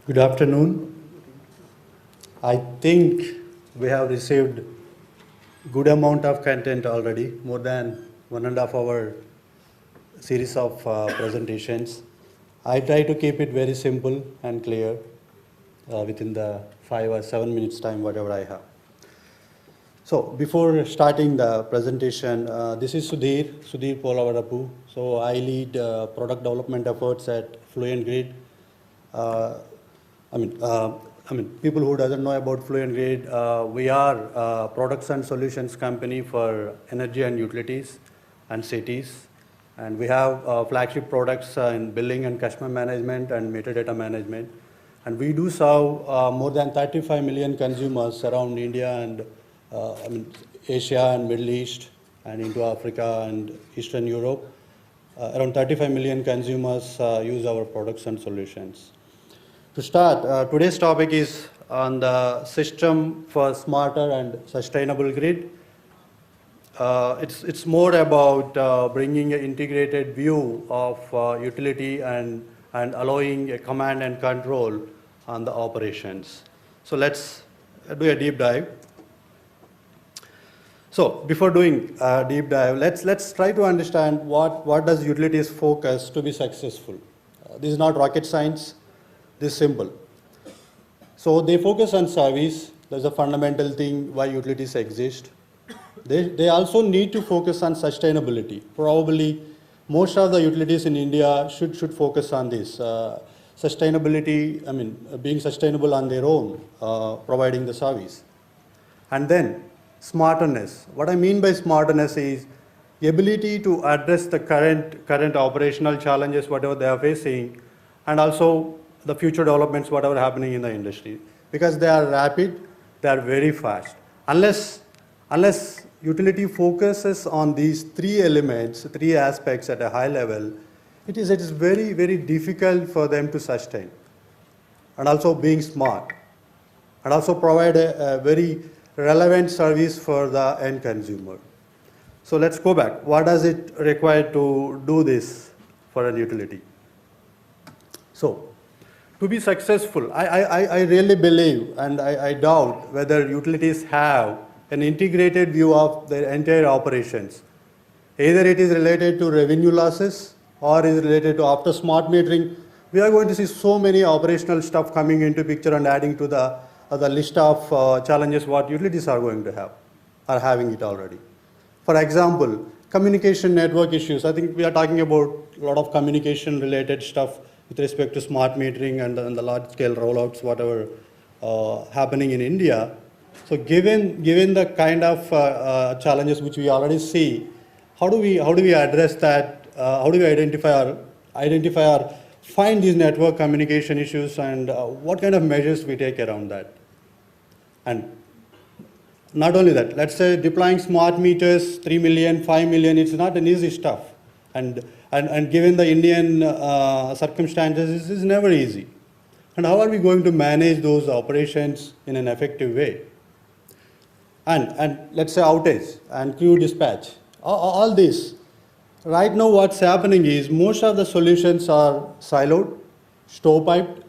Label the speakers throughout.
Speaker 1: Good afternoon. I think we have received good amount of content already, more than 1.5 hour series of presentations. I try to keep it very simple and clear within the 5 or 7 minutes time, whatever I have. So before starting the presentation, this is Sudheer Polavarapu. So I lead product development efforts at Fluentgrid. Uh, people who doesn't know about Fluentgrid, we are a products and solutions company for energy and utilities and cities. And we have flagship products in billing and customer management and metadata management. And we do serve more than 35 million consumers around India and Asia and Middle East and into Africa and Eastern Europe. Around 35 million consumers use our products and solutions. To start, today's topic is on the system for smarter and sustainable grid. It's more about bringing an integrated view of utility and allowing a command and control on the operations. So let's do a deep dive. So before doing a deep dive, let's try to understand what does utilities focus to be successful. This is not rocket science. This is simple. So they focus on service. That's a fundamental thing why utilities exist. They also need to focus on sustainability. Probably most of the utilities in India should focus on this. Sustainability, being sustainable on their own, providing the service. And then smartness. What I mean by smartness is the ability to address the current operational challenges, whatever they are facing, and also the future developments, whatever happening in the industry. Because they are rapid, they are very fast. Unless utility focuses on these three elements, three aspects at a high level, it is very, very difficult for them to sustain. And also being smart. And also provide a very relevant service for the end consumer. So let's go back. What does it require to do this for a utility? So, to be successful, I really believe and I doubt whether utilities have an integrated view of their entire operations. Either it is related to revenue losses or is related to after smart metering. We are going to see so many operational stuff coming into picture and adding to the list of challenges what utilities are going to have, are having it already. For example, communication network issues. I think we are talking about a lot of communication related stuff with respect to smart metering and the large scale rollouts, whatever happening in India. So given the kind of challenges which we already see, how do we address that? How do we identify or find these network communication issues, and what kind of measures we take around that? And not only that, let's say deploying smart meters, 3 million, 5 million, it's not an easy stuff. And given the Indian circumstances, this is never easy. And how are we going to manage those operations in an effective way? And let's say outage and crew dispatch, all this. Right now what's happening is most of the solutions are siloed, stovepiped,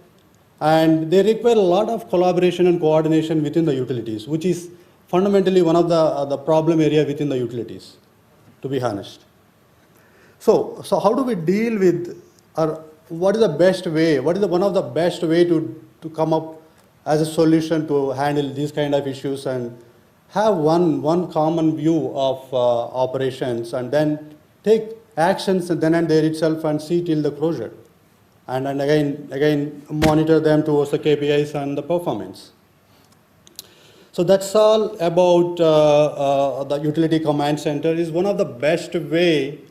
Speaker 1: and they require a lot of collaboration and coordination within the utilities, which is fundamentally one of the problem area within the utilities, to be honest. So how do we deal with, or what is the best way, what is one of the best way to come up as a solution to handle these kind of issues and have one common view of operations and then take actions and then and there itself and see till the closure. And again monitor them towards the KPIs and the performance. So that's all about the utility command center. Is one of the best way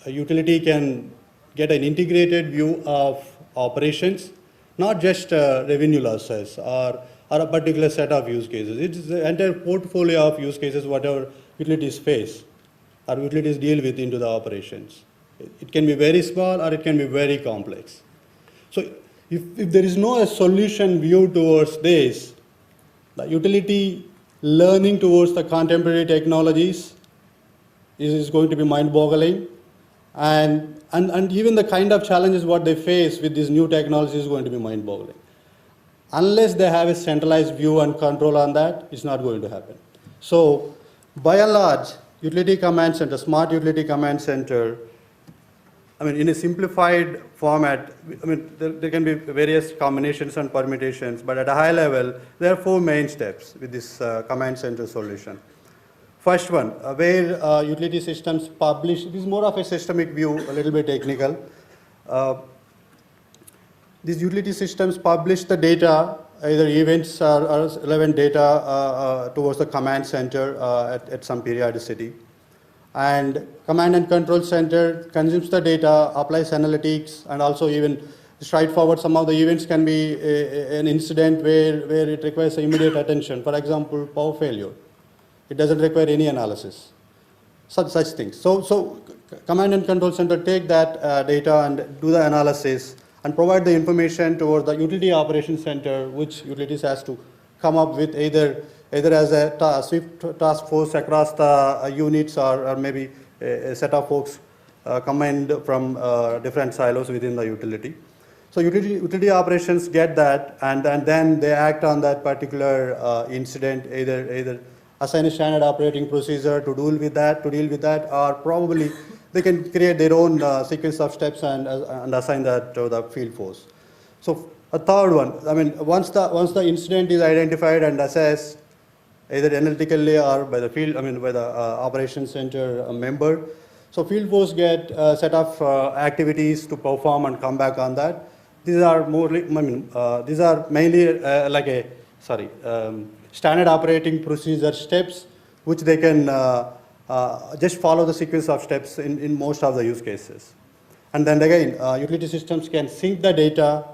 Speaker 1: a utility can get an integrated view of operations, not just revenue losses or a particular set of use cases. It's the entire portfolio of use cases whatever utilities face or utilities deal with into the operations. It can be very small or it can be very complex. So if there is no solution view towards this, the utility learning towards the contemporary technologies is going to be mind-boggling. And even the kind of challenges what they face with these new technologies is going to be mind-boggling. unless they have a centralized view and control on that, it's not going to happen. So by and large, utility command center, smart utility command center, I mean, in a simplified format, I mean, there can be various combinations and permutations, but at a high level, there are 4 main steps with this command center solution. First one, where utility systems publish, this is more of a systemic view, a little bit technical. These utility systems publish the data, either events or relevant data towards the command center at some periodicity. And command and control center consumes the data, applies analytics, and also even straightforward, some of the events can be an incident where it requires immediate attention. For example, power failure. It doesn't require any analysis. Such things. So command and control center take that data and do the analysis and provide the information towards the utility operations center, which utilities has to come up with either as a swift task force across the units or maybe a set of folks combined from different silos within the utility. So utility operations get that, and then they act on that particular incident, either assign a standard operating procedure to deal with that, or probably they can create their own sequence of steps and assign that to the field force. So a third one, I mean, once the incident is identified and assessed, either analytically or by the field, I mean, by the operations center member. So field force get a set of activities to perform and come back on that. These are these are mainly standard operating procedure steps, which they can just follow the sequence of steps in most of the use cases. And then again, utility systems can sync the data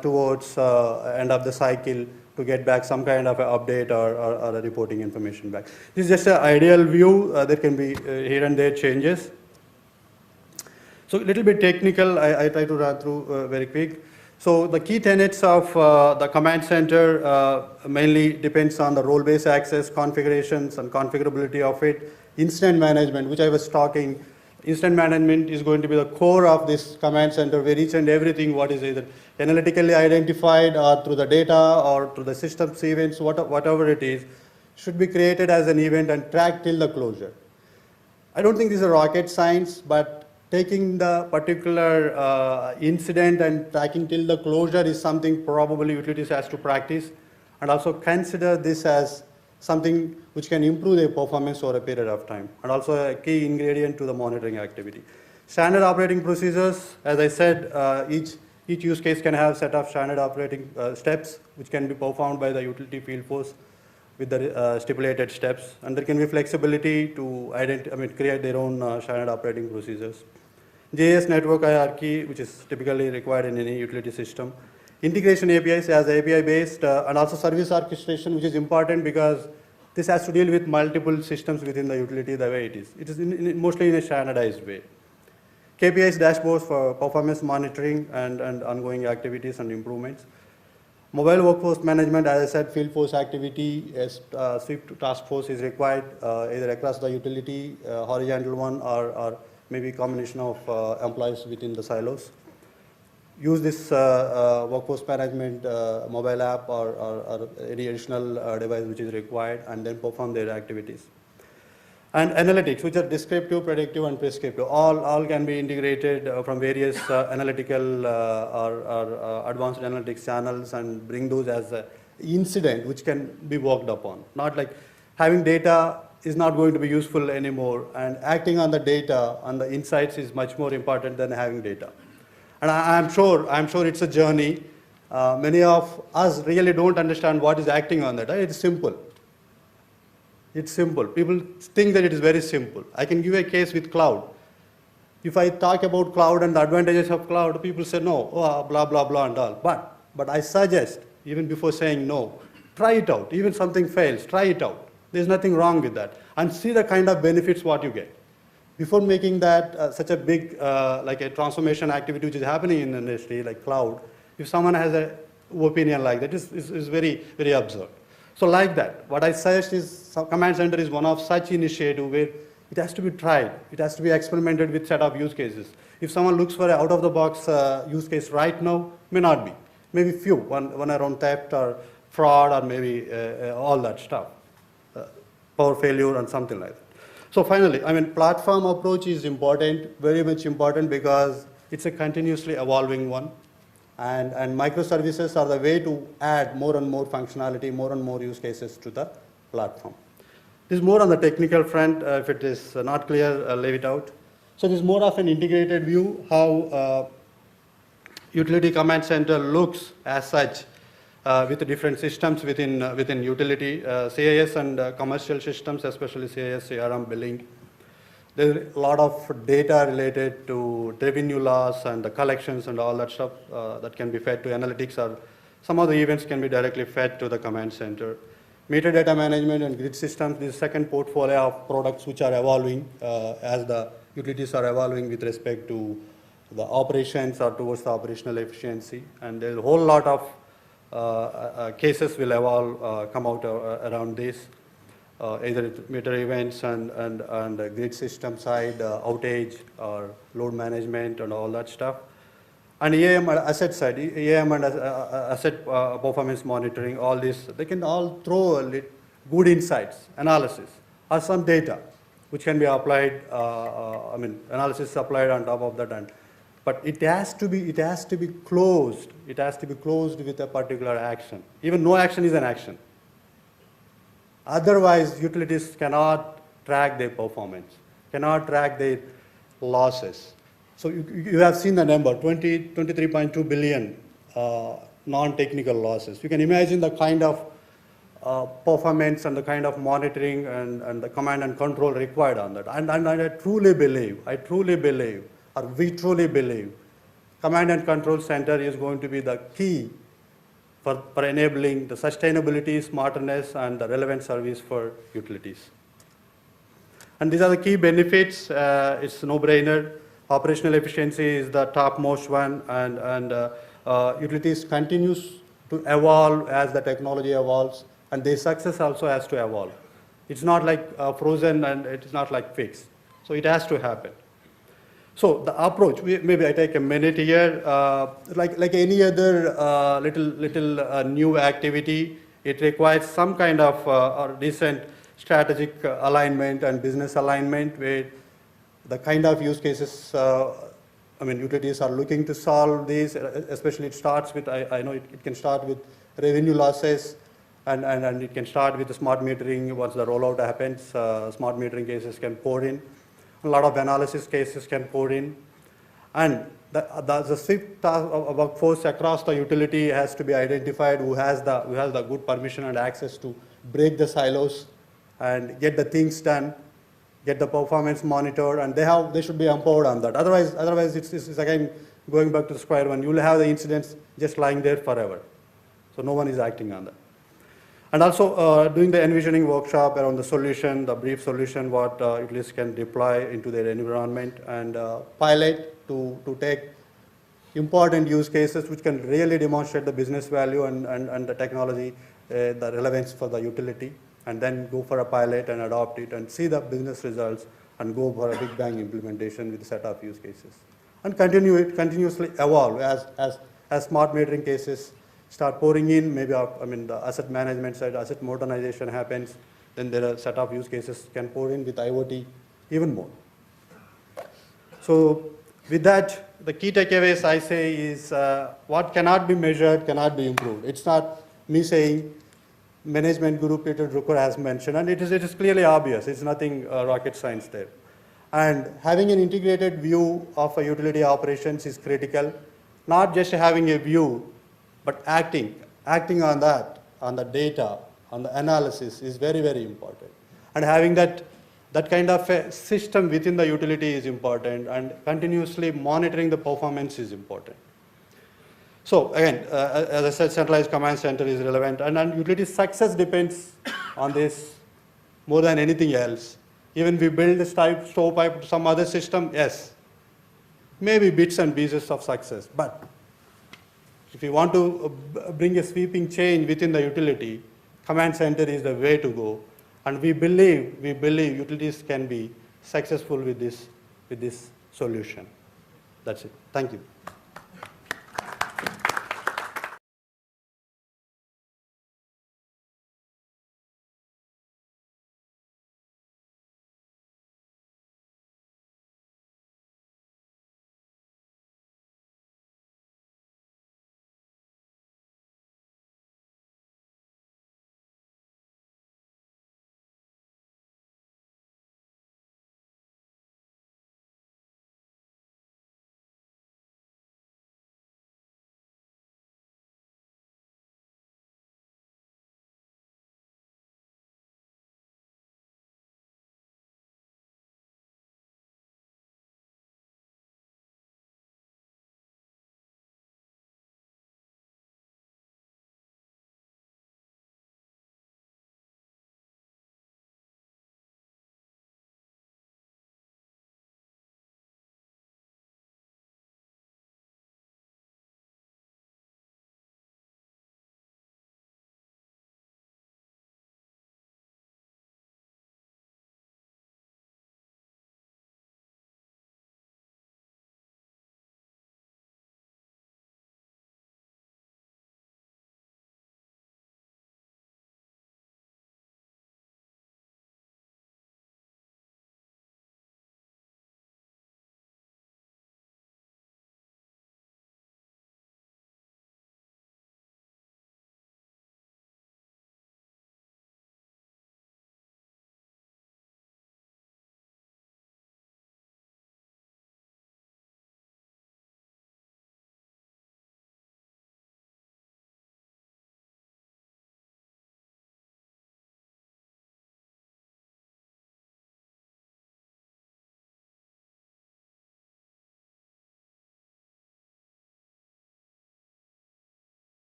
Speaker 1: towards end of the cycle to get back some kind of an update or a reporting information back. This is just an ideal view. There can be here and there changes. So a little bit technical, I try to run through very quick. So the key tenets of the command center mainly depends on the role-based access, configurations and configurability of it. Incident management, which I was talking, incident management is going to be the core of this command center, where each and everything what is either analytically identified or through the data or through the systems events, whatever it is, should be created as an event and tracked till the closure. I don't think this is a rocket science, but taking the particular incident and tracking till the closure is something probably utilities has to practice, and also consider this as something which can improve their performance over a period of time, and also a key ingredient to the monitoring activity. Standard operating procedures, as I said, each use case can have a set of standard operating steps which can be performed by the utility field force with the stipulated steps, and there can be flexibility to create their own standard operating procedures. JS network hierarchy, which is typically required in any utility system. Integration APIs as API based, and also service orchestration, which is important because this has to deal with multiple systems within the utility the way it is. It is mostly in a standardized way. KPIs dashboards for performance monitoring and ongoing activities and improvements. Mobile workforce management, as I said, field force activity, as swift task force is required either across the utility, horizontal one, or maybe combination of employees within the silos. Use this workforce management mobile app or any additional device which is required, and then perform their activities. And analytics, which are descriptive, predictive, and prescriptive, all can be integrated from various analytical or advanced analytics channels and bring those as an incident which can be worked upon. Not like having data is not going to be useful anymore, and acting on the data and the insights is much more important than having data. And I'm sure it's a journey. Many of us really don't understand what is acting on that. It's simple. It's simple. People think that it is very simple. I can give a case with cloud. If I talk about cloud and the advantages of cloud, people say no, blah, blah, blah, and all. But I suggest, even before saying no, try it out. Even something fails, try it out. There's nothing wrong with that. And see the kind of benefits what you get. Before making that such a big, like a transformation activity which is happening in the industry, like cloud, if someone has an opinion like that, is very, very absurd. So like that, what I suggest is command center is one of such initiative where it has to be tried. It has to be experimented with set of use cases. If someone looks for an out-of-the-box use case right now, may not be. maybe few, one around theft or fraud or maybe all that stuff, power failure and something like that. So finally, I mean, platform approach is important, very much important, because it's a continuously evolving one. And microservices are the way to add more and more functionality, more and more use cases to the platform. This is more on the technical front. If it is not clear, I'll leave it out. So this is more of an integrated view, how utility command center looks as such with the different systems within utility, CIS and commercial systems, especially CIS, CRM, billing. There's a lot of data related to revenue loss and the collections and all that stuff that can be fed to analytics, or some of the events can be directly fed to the command center. Metadata management and grid systems, this second portfolio of products which are evolving as the utilities are evolving with respect to the operations or towards the operational efficiency. And there's a whole lot of cases will evolve, come out around this. Either meter events and grid system side, outage or load management and all that stuff. And EAM and asset side, EAM and asset performance monitoring, all this, they can all throw good insights, analysis, or some data, which can be applied, analysis applied on top of that. But it has to be closed. It has to be closed with a particular action. Even no action is an action. Otherwise, utilities cannot track their performance, cannot track their losses. So you have seen the number, 23.2 billion non-technical losses. You can imagine the kind of performance and the kind of monitoring and the command and control required on that. And I truly believe, or we truly believe, command and control center is going to be the key for enabling the sustainability, smartness, and the relevant service for utilities. And these are the key benefits. It's a no-brainer. Operational efficiency is the topmost one, and utilities continues to evolve as the technology evolves, and their success also has to evolve. It's not like frozen and it's not like fixed. So it has to happen. So the approach, maybe I take a minute here. Like any other little new activity, it requires some kind of or decent strategic alignment and business alignment, where the kind of use cases, utilities are looking to solve these. Especially it starts with, I know it can start with revenue losses, and it can start with the smart metering. Once the rollout happens, smart metering cases can pour in. A lot of analysis cases can pour in. And the swift workforce across the utility has to be identified, who has the good permission and access to break the silos and get the things done, get the performance monitored, and they should be empowered on that. Otherwise it's again going back to the square one. You will have the incidents just lying there forever. So no one is acting on that. And also doing the envisioning workshop around the solution, the brief solution, what utilities can deploy into their environment, and pilot to take important use cases which can really demonstrate the business value and the technology, the relevance for the utility, and then go for a pilot and adopt it and see the business results and go for a big bang implementation with a set of use cases. And continuously evolve as smart metering cases start pouring in. Maybe the asset management side, asset modernization happens, then there are a set of use cases can pour in with IoT even more. So with that, the key takeaways I say is what cannot be measured cannot be improved. It's not me saying, management guru Peter Drucker has mentioned, and it is clearly obvious. It's nothing rocket science there. And having an integrated view of a utility operations is critical. Not just having a view, but acting on that, on the data, on the analysis is very, very important. And having that kind of a system within the utility is important, and continuously monitoring the performance is important. So again, as I said, centralized command center is relevant, and utility success depends on this more than anything else. Even we build this stovepipe to some other system, yes, maybe bits and pieces of success, but if you want to bring a sweeping change within the utility, command center is the way to go. And we believe utilities can be successful with this solution. That's it. Thank you.